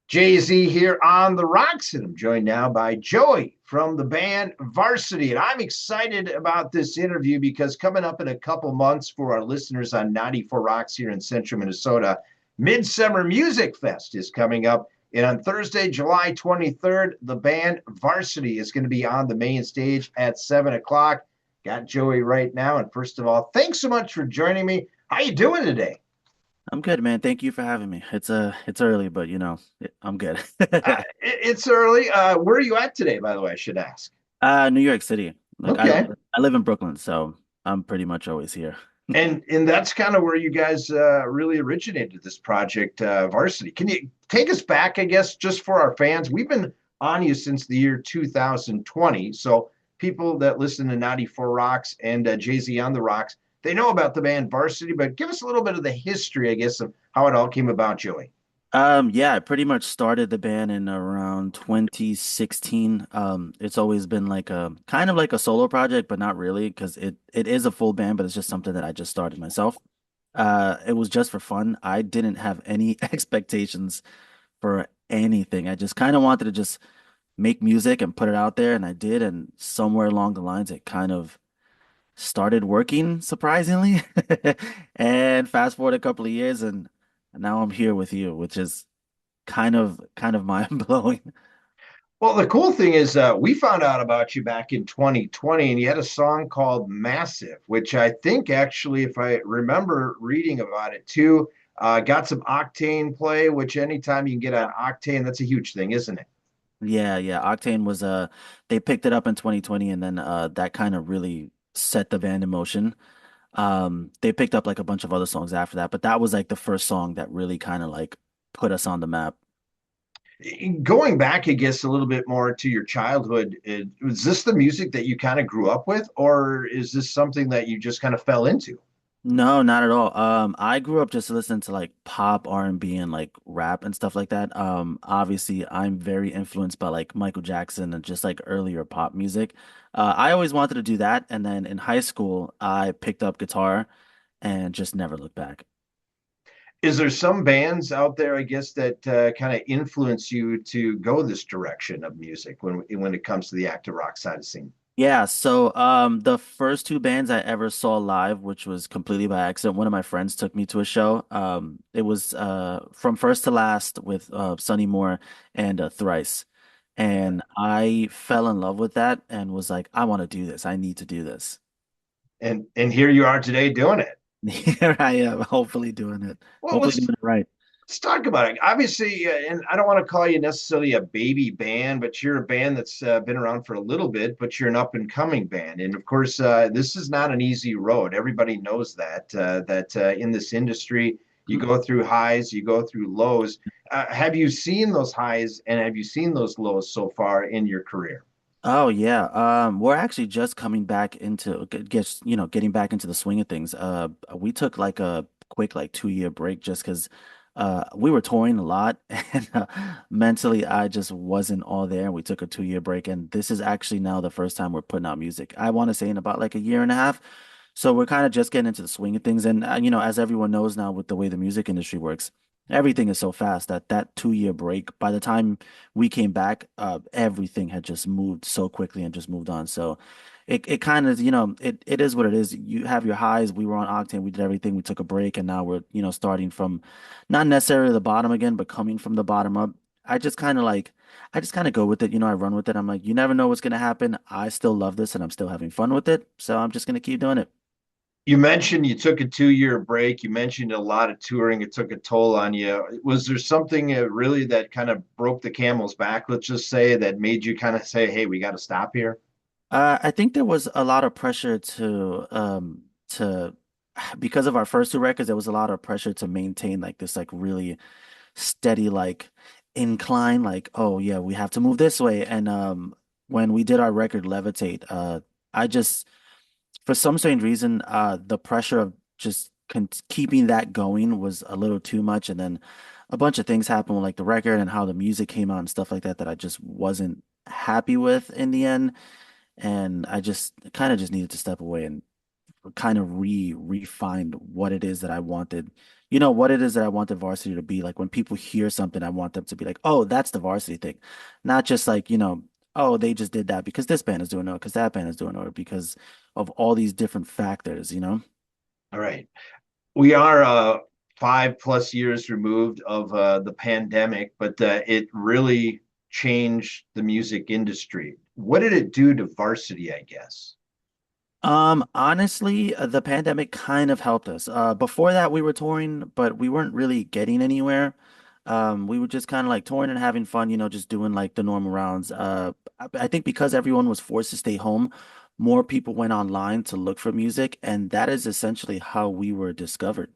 Jay-Z here on the Rocks, and I'm joined now by Joey from the band VRSTY. And I'm excited about this interview because coming up in a couple months for our listeners on 94 Rocks here in central Minnesota, Midsummer Music Fest is coming up. And on Thursday, July 23rd, the band VRSTY is going to be on the main stage at 7 o'clock. Got Joey right now. And first of all, thanks so much for joining me. How you doing today? I'm good, man. Thank you for having me. It's early, but I'm good. It's early. Where are you at today, by the way, I should ask? New York City. Like I Okay. I live in Brooklyn, so I'm pretty much always here. And that's kind of where you guys really originated this project, VRSTY. Can you take us back, I guess, just for our fans? We've been on you since the year 2020. So people that listen to 94 Rocks and Jay-Z on the Rocks, they know about the band VRSTY, but give us a little bit of the history, I guess, of how it all came about, Joey. Yeah, I pretty much started the band in around 2016. It's always been like a kind of like a solo project, but not really because it is a full band, but it's just something that I just started myself. It was just for fun. I didn't have any expectations for anything. I just kind of wanted to just make music and put it out there, and I did, and somewhere along the lines it kind of started working surprisingly. And fast forward a couple of years and now I'm here with you, which is kind of mind blowing. Well, the cool thing is, we found out about you back in 2020, and you had a song called Massive, which I think actually, if I remember reading about it too, got some Octane play, which anytime you can get on Octane, that's a huge thing, isn't it? Yeah. Octane was they picked it up in 2020 and then that kind of really set the band in motion. They picked up like a bunch of other songs after that, but that was like the first song that really kind of like put us on the map. Going back, I guess, a little bit more to your childhood, was this the music that you kind of grew up with, or is this something that you just kind of fell into? No, not at all. I grew up just listening to like pop, R&B, and like rap and stuff like that. Obviously, I'm very influenced by like Michael Jackson and just like earlier pop music. I always wanted to do that, and then in high school, I picked up guitar and just never looked back. Is there some bands out there, I guess, that kind of influence you to go this direction of music when it comes to the active rock side of scene? Yeah, so the first two bands I ever saw live, which was completely by accident, one of my friends took me to a show. It was From First to Last with Sonny Moore and Thrice. And I fell in love with that and was like, I want to do this. I need to do this. And here you are today doing it. Here I am, hopefully doing it. Well, Hopefully doing it right. let's talk about it. Obviously, and I don't want to call you necessarily a baby band, but you're a band that's been around for a little bit, but you're an up and coming band. And of course, this is not an easy road. Everybody knows that in this industry, you go through highs, you go through lows. Have you seen those highs and have you seen those lows so far in your career? Oh yeah. We're actually just coming back into getting back into the swing of things. We took like a quick like 2 year break just because we were touring a lot and mentally I just wasn't all there. We took a 2 year break and this is actually now the first time we're putting out music. I want to say in about like a year and a half. So we're kind of just getting into the swing of things. And as everyone knows now with the way the music industry works, everything is so fast that that 2 year break, by the time we came back, everything had just moved so quickly and just moved on. So it kind of, it is what it is. You have your highs. We were on Octane. We did everything. We took a break and now we're, starting from not necessarily the bottom again, but coming from the bottom up. I just kind of like, I just kind of go with it. I run with it. I'm like, you never know what's going to happen. I still love this and I'm still having fun with it. So I'm just going to keep doing it. You mentioned you took a 2 year break. You mentioned a lot of touring. It took a toll on you. Was there something really that kind of broke the camel's back, let's just say, that made you kind of say, hey, we got to stop here? I think there was a lot of pressure to because of our first two records, there was a lot of pressure to maintain like this like really steady like incline, like, oh yeah, we have to move this way. And when we did our record Levitate, I just for some strange reason, the pressure of just con keeping that going was a little too much. And then a bunch of things happened with like the record and how the music came out and stuff like that that I just wasn't happy with in the end. And I just kind of just needed to step away and kind of refine what it is that I wanted what it is that I want the varsity to be. Like when people hear something, I want them to be like, oh, that's the varsity thing. Not just like, oh, they just did that because this band is doing it, or because that band is doing it, or because of all these different factors. All right. We are 5+ years removed of the pandemic, but it really changed the music industry. What did it do to varsity, I guess? Honestly, the pandemic kind of helped us. Before that, we were touring, but we weren't really getting anywhere. We were just kind of like touring and having fun, just doing like the normal rounds. I think because everyone was forced to stay home, more people went online to look for music, and that is essentially how we were discovered.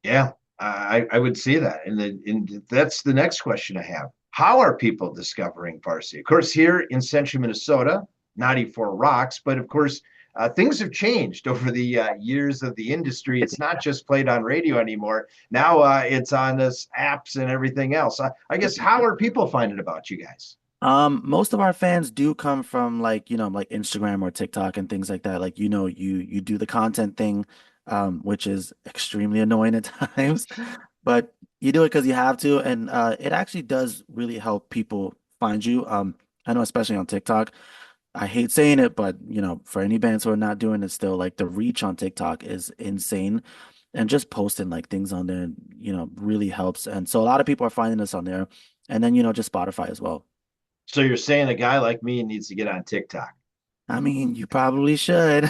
Yeah, I would see that. And that's the next question I have. How are people discovering varsity? Of course, here in central Minnesota, 94 rocks, but of course, things have changed over the years of the industry. It's not just played on radio anymore. Now it's on this apps and everything else. I guess how are people finding about you guys? Most of our fans do come from like, like Instagram or TikTok and things like that. Like, you do the content thing, which is extremely annoying at times, but you do it because you have to, and it actually does really help people find you. I know especially on TikTok. I hate saying it, but for any bands who are not doing it still, like the reach on TikTok is insane. And just posting like things on there, really helps. And so a lot of people are finding us on there. And then, just Spotify as well. So you're saying a guy like me needs to get on TikTok? I mean, you probably should.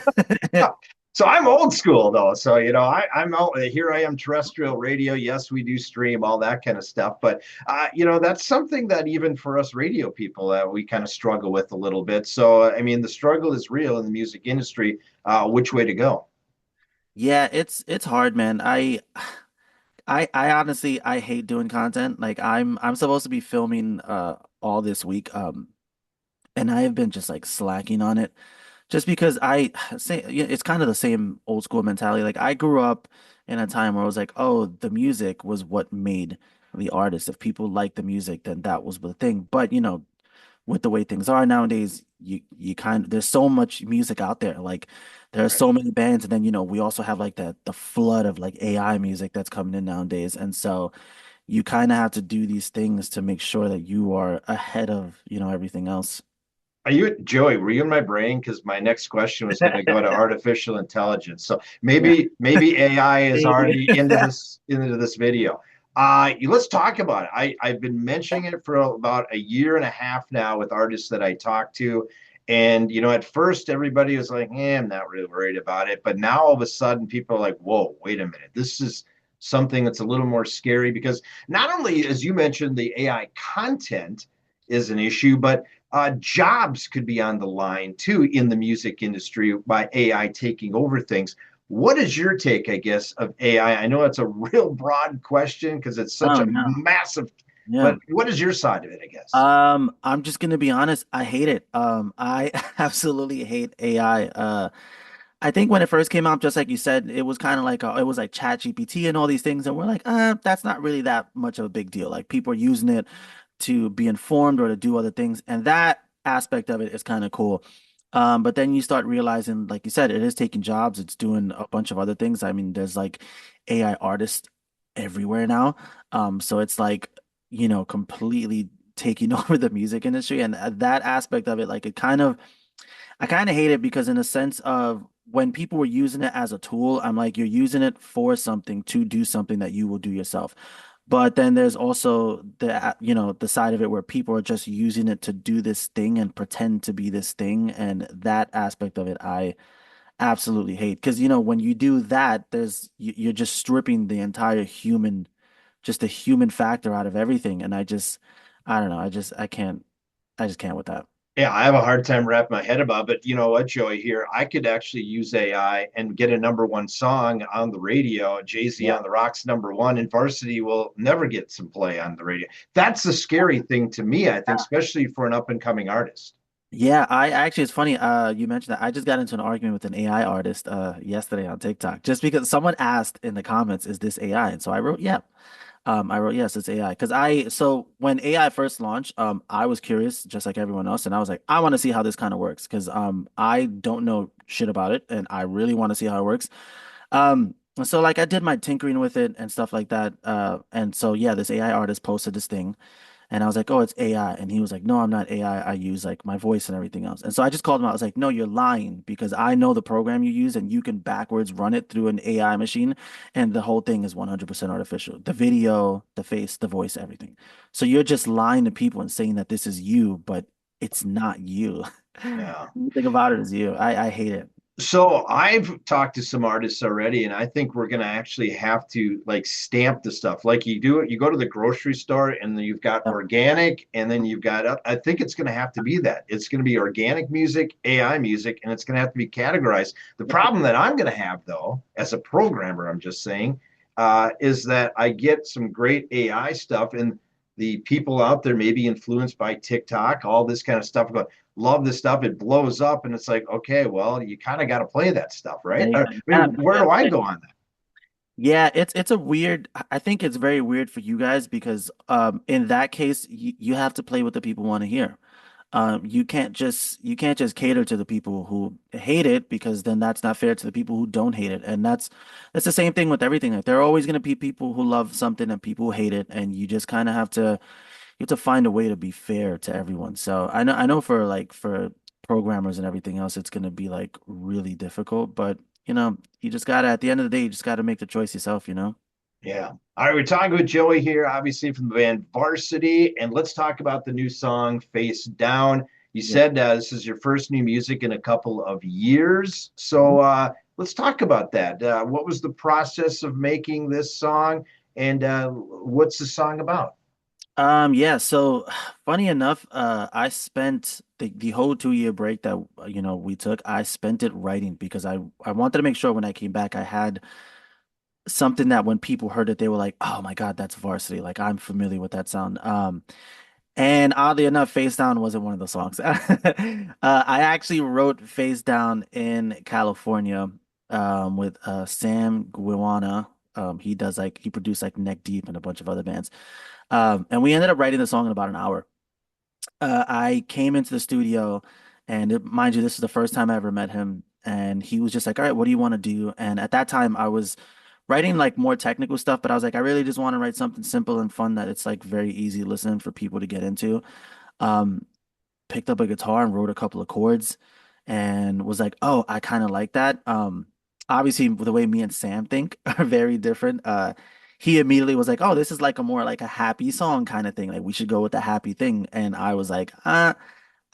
So I'm old school though. So I'm out here. I am terrestrial radio. Yes, we do stream all that kind of stuff, but that's something that even for us radio people, we kind of struggle with a little bit. So I mean, the struggle is real in the music industry. Which way to go? Yeah, it's hard, man. I honestly I hate doing content. Like I'm supposed to be filming all this week. And I have been just like slacking on it. Just because I say yeah, it's kind of the same old school mentality. Like I grew up in a time where I was like, oh, the music was what made the artist. If people liked the music, then that was the thing. But with the way things are nowadays, you kind of there's so much music out there. Like there are Right. so many bands, and then we also have like the flood of like AI music that's coming in nowadays. And so you kind of have to do these things to make sure that you are ahead of, everything else. Are you, Joey? Were you in my brain? Because my next question was going to go to artificial intelligence. So maybe AI is Maybe. already into this video. Let's talk about it. I've been mentioning it for about a year and a half now with artists that I talk to, and at first everybody was like, I'm not really worried about it," but now all of a sudden people are like, "Whoa, wait a minute! This is something that's a little more scary because not only, as you mentioned, the AI content is an issue, but jobs could be on the line too in the music industry by AI taking over things. What is your take, I guess, of AI? I know it's a real broad question because it's such Oh a no. massive, Yeah. but what is your side of it, I guess? I'm just gonna be honest, I hate it. I absolutely hate AI. I think when it first came out, just like you said, it was kind of like it was like Chat GPT and all these things, and we're like, that's not really that much of a big deal. Like people are using it to be informed or to do other things, and that aspect of it is kind of cool. But then you start realizing, like you said, it is taking jobs. It's doing a bunch of other things. I mean, there's like AI artists everywhere now. So it's like, completely taking over the music industry, and that aspect of it, like I kind of hate it because in a sense of when people were using it as a tool, I'm like, you're using it for something to do something that you will do yourself. But then there's also the side of it where people are just using it to do this thing and pretend to be this thing. And that aspect of it, I absolutely hate. Because, when you do that, you're just stripping the entire just the human factor out of everything. And I don't know. I just can't with that. Yeah, I have a hard time wrapping my head about it. But you know what, Joey, here, I could actually use AI and get a number one song on the radio, Jay-Z Yeah. on the Rocks number one, and Varsity will never get some play on the radio. That's the scary thing to me, I think, especially for an up and coming artist. Yeah, I actually it's funny you mentioned that. I just got into an argument with an AI artist yesterday on TikTok just because someone asked in the comments, is this AI? And so I wrote, yeah. I wrote, yes, it's AI. Because so when AI first launched, I was curious just like everyone else, and I was like, I want to see how this kind of works because I don't know shit about it and I really want to see how it works. And so like I did my tinkering with it and stuff like that. And so yeah, this AI artist posted this thing. And I was like, oh, it's AI. And he was like, no, I'm not AI. I use like my voice and everything else. And so I just called him out. I was like, no, you're lying because I know the program you use and you can backwards run it through an AI machine. And the whole thing is 100% artificial. The video, the face, the voice, everything. So you're just lying to people and saying that this is you, but it's not you. Yeah. The thing about it is you. I hate it. So I've talked to some artists already, and I think we're going to actually have to like stamp the stuff. Like you do it, you go to the grocery store, and then you've got Yep. organic, and then you've got. I think it's going to have to be that. It's going to be organic music, AI music, and it's going to have to be categorized. The problem that I'm going to have, though, as a programmer, I'm just saying, is that I get some great AI stuff, and the people out there may be influenced by TikTok, all this kind of stuff. Going, love this stuff. It blows up, and it's like, okay, well, you kind of got to play that stuff, Yeah, right? yeah. I You mean, kind of where gotta do I play go it. on that? Yeah, it's a weird. I think it's very weird for you guys because in that case you have to play what the people want to hear. You can't just cater to the people who hate it because then that's not fair to the people who don't hate it. And that's the same thing with everything. Like there are always going to be people who love something and people who hate it, and you just kind of have to find a way to be fair to everyone. So I know for like for programmers and everything else, it's going to be like really difficult, but you just gotta at the end of the day, you just gotta make the choice yourself, you know? Yeah. All right, we're talking with Joey here, obviously from the band VRSTY, and let's talk about the new song "Face Down." You Yeah. said this is your first new music in a couple of years, Mhm. so let's talk about that. What was the process of making this song, and what's the song about? Yeah, so funny enough, I spent the whole 2 year break that we took, I spent it writing because I wanted to make sure when I came back I had something that when people heard it, they were like, "Oh my God, that's Varsity." Like I'm familiar with that sound. And oddly enough, Face Down wasn't one of the songs. I actually wrote Face Down in California with Sam Guiwana. He produced like Neck Deep and a bunch of other bands. And we ended up writing the song in about an hour. I came into the studio, and mind you, this is the first time I ever met him. And he was just like, "All right, what do you want to do?" And at that time, I was writing like more technical stuff, but I was like, I really just want to write something simple and fun that it's like very easy listening for people to get into. Um, Picked up a guitar and wrote a couple of chords and was like, oh, I kind of like that. Obviously the way me and Sam think are very different. He immediately was like, oh, this is like a more like a happy song kind of thing. Like we should go with the happy thing. And I was like, I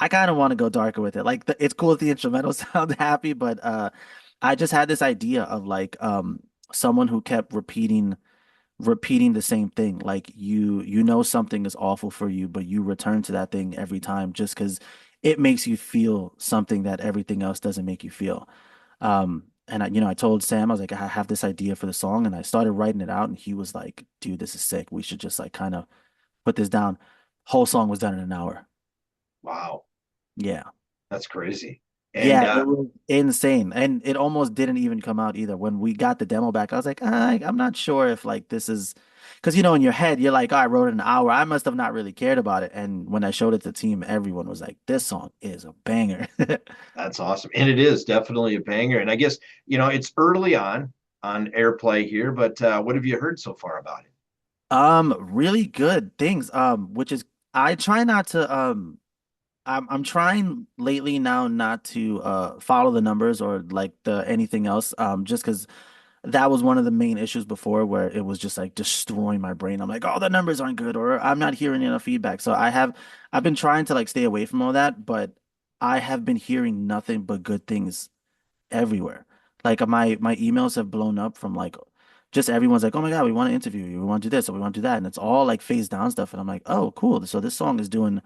kind of want to go darker with it. Like it's cool if the instrumental sounds happy, but I just had this idea of like someone who kept repeating the same thing. Like you know something is awful for you, but you return to that thing every time just because it makes you feel something that everything else doesn't make you feel. And I told Sam, I was like, I have this idea for the song, and I started writing it out, and he was like, dude, this is sick. We should just like kind of put this down. Whole song was done in an hour. Wow, Yeah. that's crazy. And Yeah, it was insane. And it almost didn't even come out either. When we got the demo back, I was like, I'm not sure if like this is because in your head you're like, oh, I wrote it in an hour. I must have not really cared about it. And when I showed it to the team, everyone was like, this song is a banger. that's awesome. And it is definitely a banger. And I guess, it's early on airplay here, but what have you heard so far about it? Really good things. Which is I try not to I'm trying lately now not to follow the numbers or like the anything else just because that was one of the main issues before where it was just like destroying my brain. I'm like, oh, the numbers aren't good or I'm not hearing enough feedback. So I've been trying to like stay away from all that, but I have been hearing nothing but good things everywhere. Like my emails have blown up from like just everyone's like, oh my God, we want to interview you. We want to do this or we want to do that. And it's all like phase down stuff. And I'm like, oh, cool. So this song is doing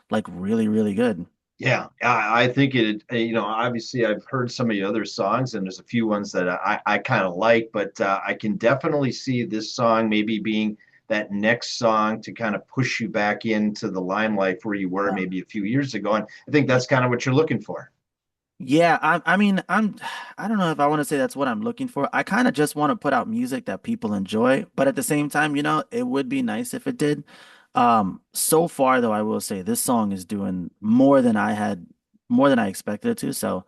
like really, really good. Yeah, I think it, obviously I've heard some of the other songs and there's a few ones that I kind of like, but I can definitely see this song maybe being that next song to kind of push you back into the limelight where you were Yeah. maybe a few years ago. And I think Yeah. that's kind of what you're looking for. Yeah, I mean, I don't know if I want to say that's what I'm looking for. I kind of just want to put out music that people enjoy, but at the same time, it would be nice if it did. So far though, I will say this song is doing more than I expected it to. So,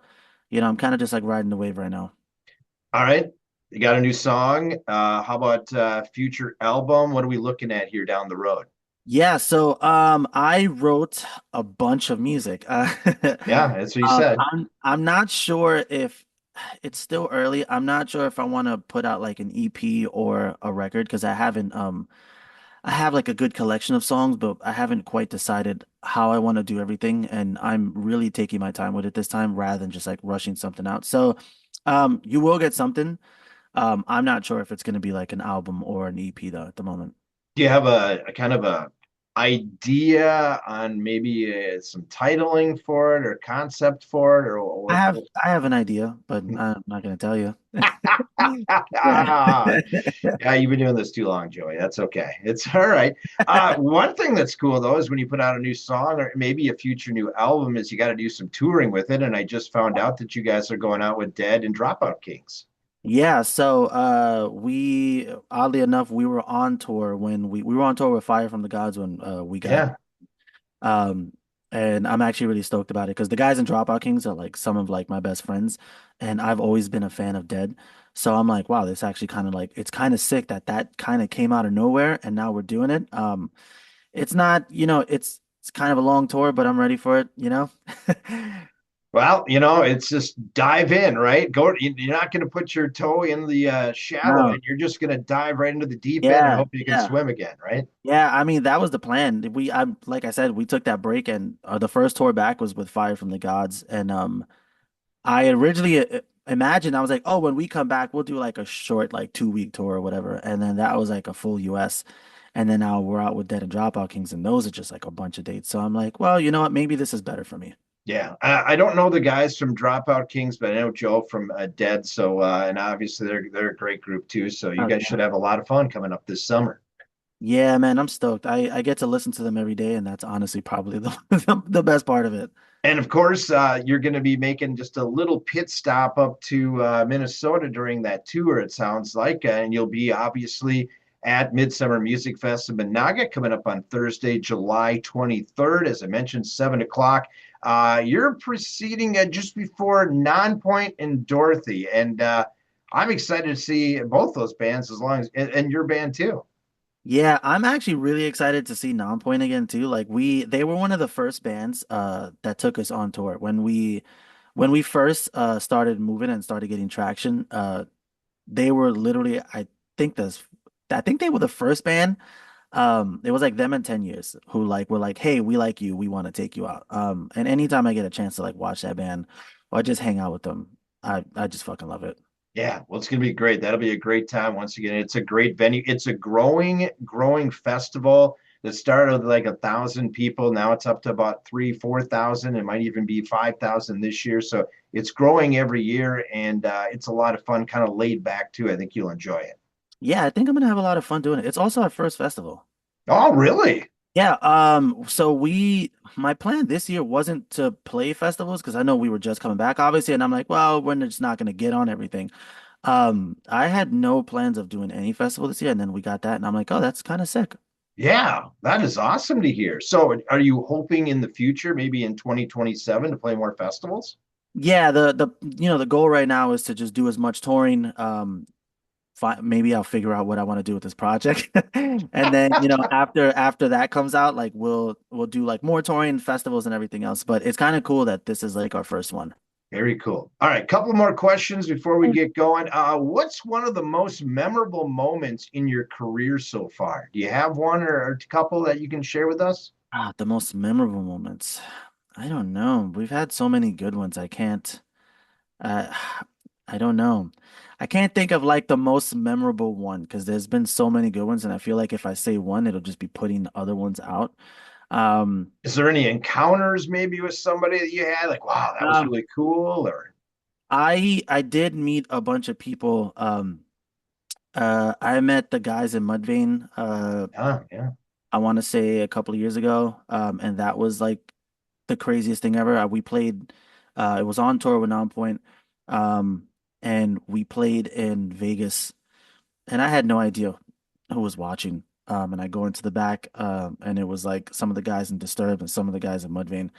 I'm kind of just like riding the wave right now. All right. You got a new song. How about future album? What are we looking at here down the road? Yeah, so I wrote a bunch of music. Yeah, that's what you said. I'm not sure if it's still early. I'm not sure if I want to put out like an EP or a record because I have like a good collection of songs, but I haven't quite decided how I want to do everything, and I'm really taking my time with it this time rather than just like rushing something out. So you will get something. I'm not sure if it's going to be like an album or an EP though at the moment. Do you have a kind of a idea on maybe some titling for it or concept for it or what? I have an idea, but I'm not going to tell you. Yeah. Yeah, you've been doing this too long, Joey. That's okay. It's all right. One thing that's cool though is when you put out a new song or maybe a future new album is you got to do some touring with it. And I just found out that you guys are going out with Dead and Dropout Kings. Yeah, so we oddly enough we were on tour when we were on tour with Fire from the Gods when we got Yeah. um and I'm actually really stoked about it because the guys in Dropout Kings are like some of like my best friends and I've always been a fan of Dead. So I'm like, wow, this actually kind of like it's kind of sick that that kind of came out of nowhere and now we're doing it. It's not, it's kind of a long tour, but I'm ready for it. Well, it's just dive in, right? You're not going to put your toe in the shallow No. end. You're just going to dive right into the deep end and Yeah, hope you can yeah. swim again, right? Yeah, I mean that was the plan. I like I said, we took that break, and the first tour back was with Fire from the Gods, and I originally imagined I was like, oh, when we come back, we'll do like a short, like 2 week tour or whatever, and then that was like a full US, and then now we're out with Dead and Dropout Kings, and those are just like a bunch of dates. So I'm like, well, you know what? Maybe this is better for me. Yeah, I don't know the guys from Dropout Kings, but I know Joe from Dead. So, and obviously they're a great group too. So you Oh guys yeah, should have a lot of fun coming up this summer. yeah, man, I'm stoked. I get to listen to them every day, and that's honestly probably the the best part of it. And of course, you're going to be making just a little pit stop up to Minnesota during that tour, it sounds like. And you'll be obviously at Midsummer Music Fest in Monaga coming up on Thursday, July 23rd. As I mentioned, 7 o'clock. You're proceeding just before Nonpoint and Dorothy. And I'm excited to see both those bands as long as, and your band too. Yeah, I'm actually really excited to see Nonpoint again too. Like they were one of the first bands that took us on tour when we first started moving and started getting traction. They were literally think this I think they were the first band. It was like them in 10 years who like were like, "Hey, we like you. We want to take you out." And anytime I get a chance to like watch that band or just hang out with them, I just fucking love it. Yeah, well, it's going to be great. That'll be a great time. Once again, it's a great venue. It's a growing festival that started with like 1,000 people. Now it's up to about 4,000. It might even be 5,000 this year. So it's growing every year, and it's a lot of fun, kind of laid back too. I think you'll enjoy it. Yeah, I think I'm gonna have a lot of fun doing it. It's also our first festival. Oh, really? Yeah, so my plan this year wasn't to play festivals because I know we were just coming back, obviously, and I'm like, well, we're just not gonna get on everything. I had no plans of doing any festival this year, and then we got that, and I'm like, oh, that's kind of sick. Yeah, that is awesome to hear. So, are you hoping in the future, maybe in 2027, to play more festivals? Yeah, the goal right now is to just do as much touring. Maybe I'll figure out what I want to do with this project, and then after that comes out, like we'll do like more touring festivals and everything else. But it's kind of cool that this is like our first one. Very cool. All right, couple more questions before we get going. What's one of the most memorable moments in your career so far? Do you have one or a couple that you can share with us? The most memorable moments. I don't know. We've had so many good ones. I can't. Uh, I don't know. I can't think of like the most memorable one because there's been so many good ones, and I feel like if I say one, it'll just be putting the other ones out. Um, Is there any encounters maybe with somebody that you had? Like, wow, that was um, really cool, or I did meet a bunch of people. I met the guys in Mudvayne. yeah, yeah. I want to say a couple of years ago. And that was like the craziest thing ever. We played. It was on tour with Nonpoint. Um, and we played in Vegas, and I had no idea who was watching. And I go into the back, and it was like some of the guys in Disturbed and some of the guys in Mudvayne.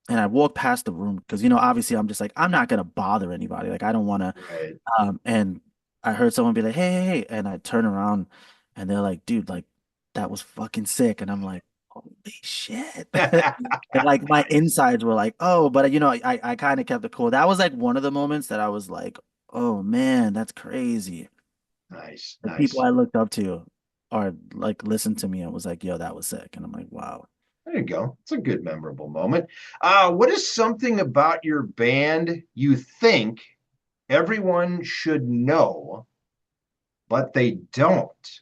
And I walked past the room because, obviously I'm just like, I'm not gonna bother anybody. Like I don't want to. Right. And I heard someone be like, "Hey, hey, hey," and I turn around and they're like, "Dude, like that was fucking sick." And I'm like, "Holy shit." And like my Nice, insides were like, "Oh," but I kind of kept it cool. That was like one of the moments that I was like, "Oh man, that's crazy." nice, The people nice. I looked up to or like listened to me and was like, "Yo, that was sick." And I'm like, "Wow." There you go. It's a good, memorable moment. What is something about your band you think everyone should know, but they don't?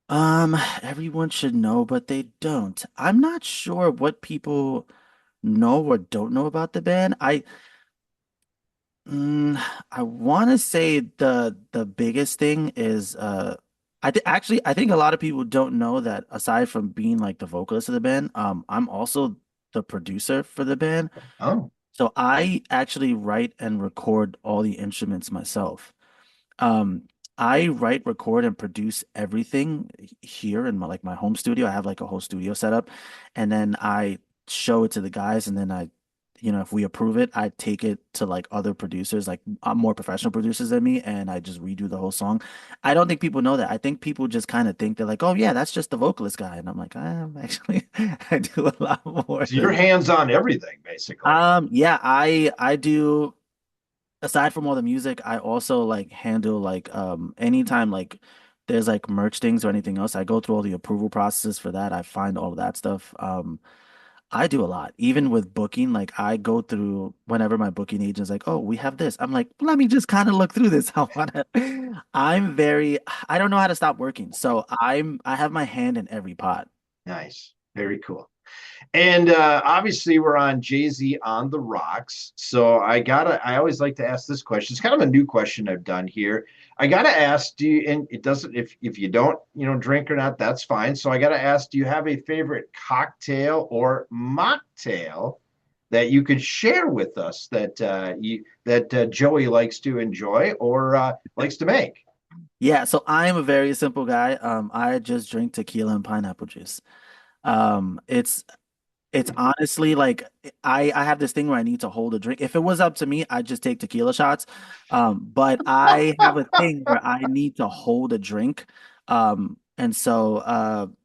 Everyone should know, but they don't. I'm not sure what people know or don't know about the band. Mm, I want to say the biggest thing is I think a lot of people don't know that aside from being like the vocalist of the band, I'm also the producer for the band. Oh, So I actually write and record all the instruments myself. Um, I write, record, and produce everything here in my home studio. I have like a whole studio set up, and then I show it to the guys, and then if we approve it, I take it to like other producers, like more professional producers than me, and I just redo the whole song. I don't think people know that. I think people just kind of think they're like, oh yeah, that's just the vocalist guy, and I'm like, I'm actually I do a lot more so you're than. hands on everything, basically. Yeah, I do aside from all the music, I also like handle like anytime like there's like merch things or anything else, I go through all the approval processes for that. I find all of that stuff. I do a lot. Even with booking, like I go through whenever my booking agent's like, "Oh, we have this." I'm like, "Let me just kind of look through this." I don't know how to stop working. So I have my hand in every pot. Nice, very cool. And obviously, we're on Jay Z on the rocks. So I always like to ask this question. It's kind of a new question I've done here. I gotta ask, do you, and it doesn't, if you don't, drink or not, that's fine. So I gotta ask, do you have a favorite cocktail or mocktail that you could share with us that Joey likes to enjoy or likes to make? Yeah, so I am a very simple guy. I just drink tequila and pineapple juice. Um, it's It's honestly like I have this thing where I need to hold a drink. If it was up to me, I'd just take tequila shots. But I have a thing where I need to hold a drink. And so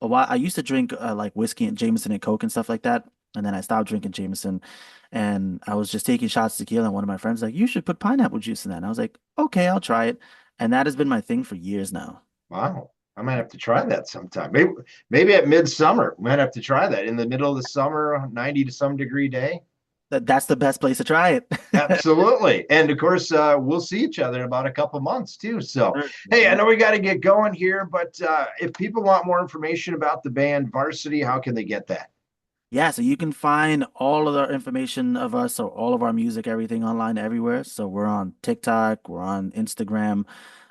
a while I used to drink like whiskey and Jameson and Coke and stuff like that. And then I stopped drinking Jameson and I was just taking shots of tequila. And one of my friends was like, you should put pineapple juice in that. And I was like, okay, I'll try it. And that has been my thing for years now. Wow. I might have to try that sometime. Maybe at midsummer. Might have to try that in the middle of the summer, 90 to some degree day. That's the best place to try it. Absolutely. And of course, we'll see each other in about a couple months too. So, Sure. Yes, hey, I sir. know we got to get going here, but if people want more information about the band Varsity, how can they get that? Yeah, so you can find all of the information of us, so all of our music, everything online everywhere. So we're on TikTok, we're on Instagram,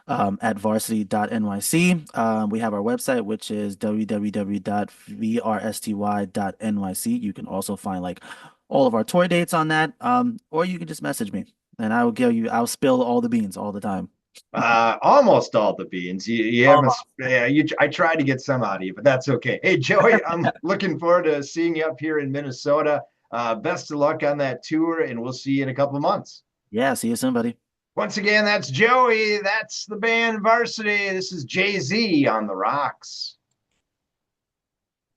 at varsity.nyc. We have our website, which is www.vrsty.nyc. You can also find like all of our tour dates on that. Or you can just message me and I'll spill all the beans all the time. Almost all the beans. You haven't. Yeah, I tried to get some out of you, but that's okay. Hey, Joey, I'm looking forward to seeing you up here in Minnesota. Best of luck on that tour, and we'll see you in a couple of months. Yeah, see you soon, buddy. Once again, that's Joey. That's the band Varsity. This is Jay Z on the rocks.